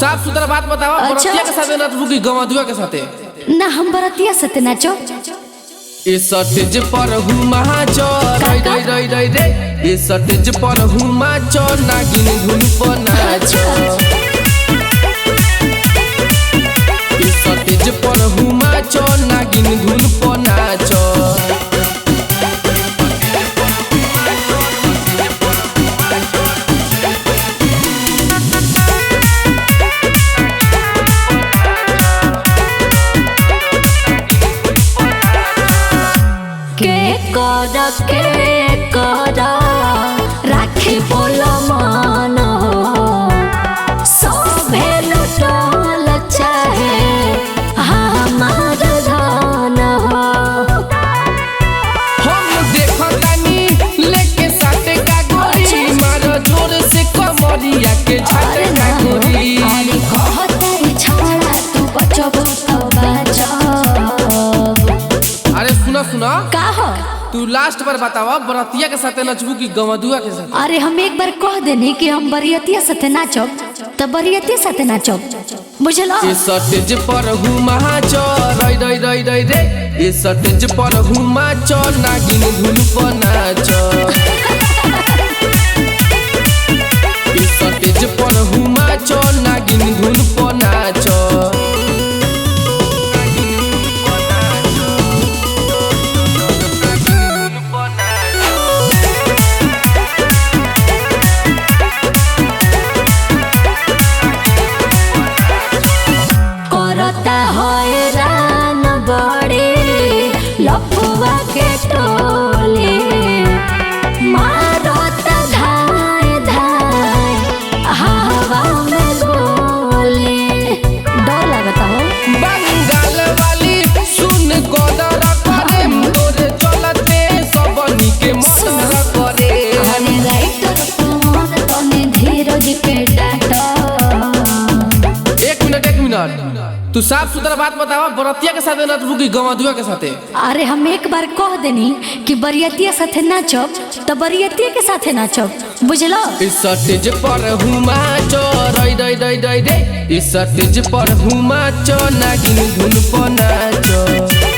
साफ सुथरा बात बतावा। बरतिया के साथे नाचबू की गवादुआ के साथे? ना हम बरतिया साथे नाचो। ए सटेज पर हुमा चो रई रई रई रई रे। ए सटेज पर हुमा चो नागिन धुन पर नाचो। ए सटेज पर हुमा चो नागिन धुन पर नाचो। के करा राखी बोल मान सभे लुटल चाहे हमार धन हम देखतानी लेके साथे का गोरी मारो जोर से कमरिया के झटका गोरी। अरे कहते छाड़ा तू बचबो तो बचब। अरे सुना सुना का हो तू लास्ट बार बतावा बरतिया के साथे नचबू की गवादुआ के साथे? अरे हम एक बार कह देनी कि हम बरियतिया साथे नाचब तो बरियतिया साथे नाचब बुझलो। ए सटेज पर हुमा चो रई रई रई रई रे। ए सटेज पर हुमा चो नागिन धुन पर नाचो। ए सटेज पर हुमा चो नागिन धुन पर नाचो। लफुआ के टोले मारत धाय धाय हवा में गोले। डर लगता हो बंगाल वाली सुन गोदर करे तोरे चलते सबनी के मन करे। अरे राइटर कौन तने धीरज पे डाटा। एक मिनट तू साफ सुथरा बात बतावा बरतिया के साथे नचबू की गवादुआ के साथे? अरे हम एक बार कह देनी कि बरियतिया साथे नाचब तो बरियतिया के साथे नाचब बुझलो। इस सटेज पर हुमा चो रई रई रई रई रे। इस सटेज पर हुमा चो नागिन धुन पर नाचो।